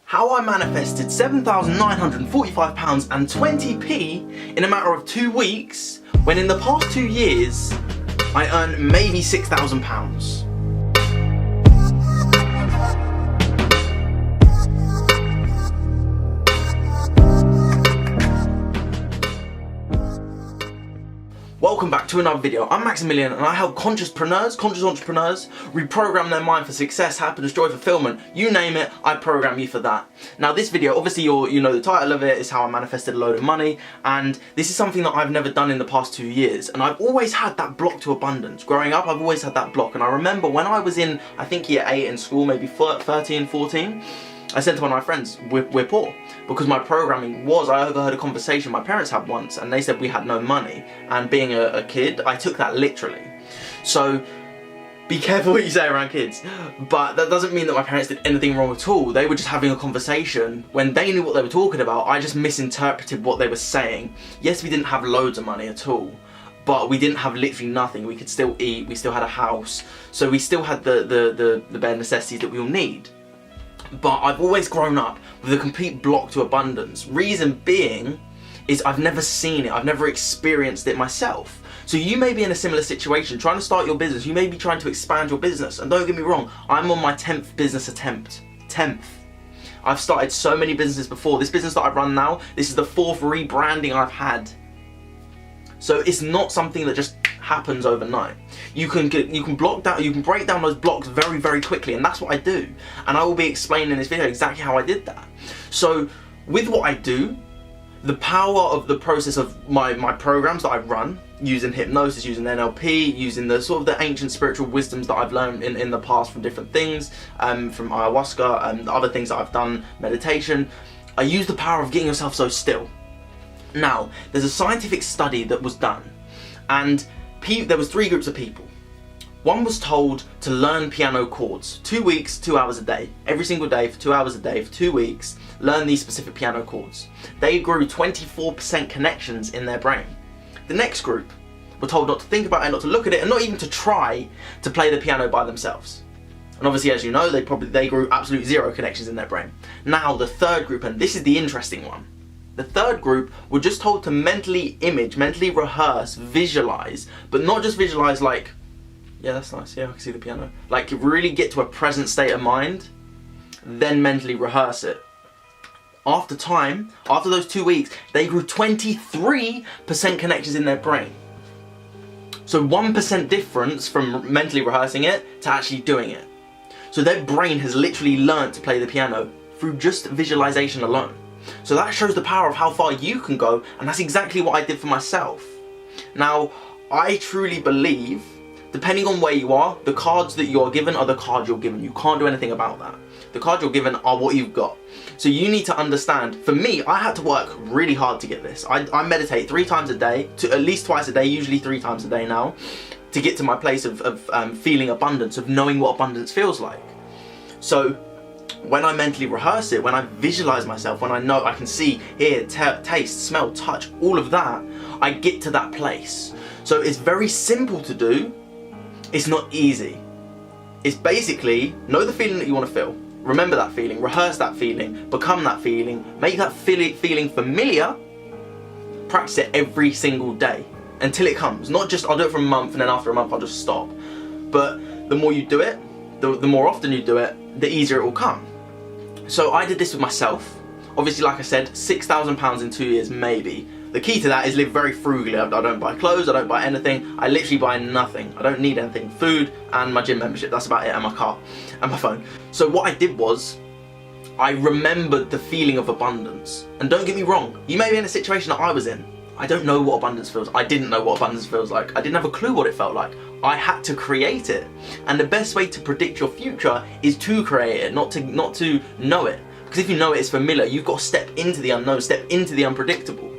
How I manifested £7,945 and 20p in a matter of 2 weeks, when in the past 2 years, I earned maybe £6,000. Welcome back to another video. I'm Maximilian and I help conscious entrepreneurs reprogram their mind for success, happiness, joy, fulfillment. You name it, I program you for that. Now this video, obviously you know the title of it is how I manifested a load of money, and this is something that I've never done in the past 2 years, and I've always had that block to abundance. Growing up, I've always had that block, and I remember when I was in, I think year 8 in school, maybe 13, 14, I said to one of my friends, we're poor, because my programming was, I overheard a conversation my parents had once, and they said we had no money, and being a kid, I took that literally. So, be careful what you say around kids, but that doesn't mean that my parents did anything wrong at all. They were just having a conversation. When they knew what they were talking about, I just misinterpreted what they were saying. Yes, we didn't have loads of money at all, but we didn't have literally nothing. We could still eat, we still had a house, so we still had the bare necessities that we all need. But I've always grown up with a complete block to abundance. Reason being is I've never seen it, I've never experienced it myself. So you may be in a similar situation, trying to start your business, you may be trying to expand your business, and don't get me wrong, I'm on my 10th business attempt. 10th. I've started so many businesses before. This business that I run now, this is the 4th rebranding I've had. So it's not something that just happens overnight. You can break down those blocks very, very quickly, and that's what I do. And I will be explaining in this video exactly how I did that. So with what I do, the power of the process of my programs that I run, using hypnosis, using NLP, using the sort of the ancient spiritual wisdoms that I've learned in the past from different things, from ayahuasca and other things that I've done, meditation, I use the power of getting yourself so still. Now, there's a scientific study that was done, and there was 3 groups of people. One was told to learn piano chords, 2 weeks, 2 hours a day, every single day for 2 hours a day for 2 weeks, learn these specific piano chords. They grew 24% connections in their brain. The next group were told not to think about it, not to look at it, and not even to try to play the piano by themselves. And obviously, as you know, they grew absolute 0 connections in their brain. Now, the third group, and this is the interesting one, the third group were just told to mentally image, mentally rehearse, visualize, but not just visualize like, yeah, that's nice, yeah, I can see the piano. Like, really get to a present state of mind, then mentally rehearse it. After time, after those 2 weeks, they grew 23% connections in their brain. So 1% difference from mentally rehearsing it to actually doing it. So their brain has literally learned to play the piano through just visualization alone. So that shows the power of how far you can go, and that's exactly what I did for myself. Now, I truly believe, depending on where you are, the cards that you're given are the cards you're given. You can't do anything about that. The cards you're given are what you've got. So you need to understand, for me, I had to work really hard to get this. I meditate 3 times a day, at least twice a day, usually 3 times a day now, to get to my place of feeling abundance, of knowing what abundance feels like. So when I mentally rehearse it, when I visualize myself, when I know I can see, hear, taste, smell, touch, all of that, I get to that place. So it's very simple to do. It's not easy. It's basically, know the feeling that you want to feel. Remember that feeling, rehearse that feeling, become that feeling, make that feeling familiar, practice it every single day until it comes. Not just, I'll do it for a month and then after a month I'll just stop. But the more you do it, the more often you do it, the easier it will come. So I did this with myself. Obviously, like I said, £6,000 in 2 years, maybe. The key to that is live very frugally. I don't buy clothes, I don't buy anything. I literally buy nothing. I don't need anything. Food and my gym membership, that's about it, and my car and my phone. So what I did was, I remembered the feeling of abundance. And don't get me wrong, you may be in a situation that I was in. I don't know what abundance feels. I didn't know what abundance feels like. I didn't have a clue what it felt like. I had to create it. And the best way to predict your future is to create it, not to know it. Because if you know it, it's familiar. You've got to step into the unknown, step into the unpredictable.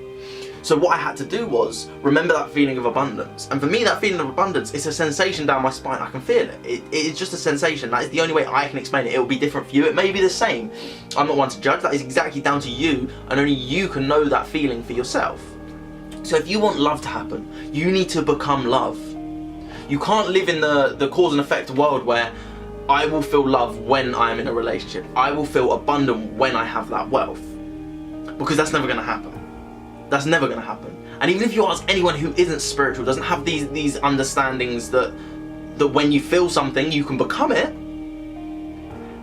So what I had to do was remember that feeling of abundance. And for me, that feeling of abundance is a sensation down my spine. I can feel it. It is just a sensation. That is the only way I can explain it. It will be different for you. It may be the same. I'm not one to judge. That is exactly down to you, and only you can know that feeling for yourself. So if you want love to happen, you need to become love. You can't live in the cause and effect world where I will feel love when I am in a relationship. I will feel abundant when I have that wealth. Because that's never going to happen. That's never going to happen. And even if you ask anyone who isn't spiritual, doesn't have these understandings that when you feel something, you can become it,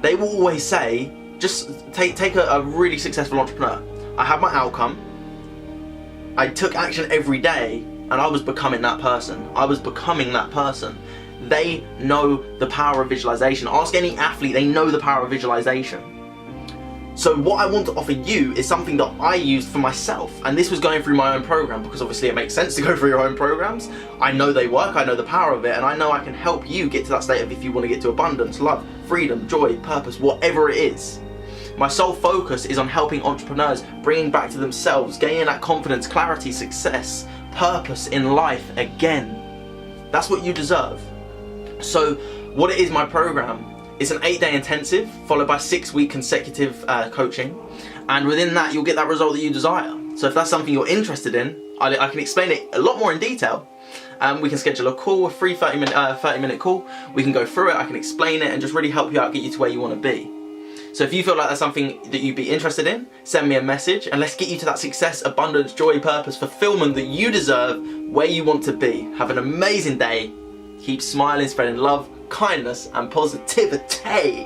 they will always say, just take a really successful entrepreneur. I had my outcome. I took action every day, and I was becoming that person. I was becoming that person. They know the power of visualization. Ask any athlete, they know the power of visualization. So what I want to offer you is something that I used for myself, and this was going through my own program, because obviously it makes sense to go through your own programs. I know they work, I know the power of it, and I know I can help you get to that state of if you want to get to abundance, love, freedom, joy, purpose, whatever it is. My sole focus is on helping entrepreneurs bringing back to themselves, gaining that confidence, clarity, success, purpose in life again. That's what you deserve. So what it is, my program, it's an 8-day intensive followed by 6-week consecutive coaching, and within that you'll get that result that you desire. So if that's something you're interested in, I can explain it a lot more in detail. We can schedule a call, a free 30-minute call. We can go through it, I can explain it and just really help you out, get you to where you want to be. So if you feel like that's something that you'd be interested in, send me a message and let's get you to that success, abundance, joy, purpose, fulfillment that you deserve, where you want to be. Have an amazing day. Keep smiling, spreading love, kindness and positivity.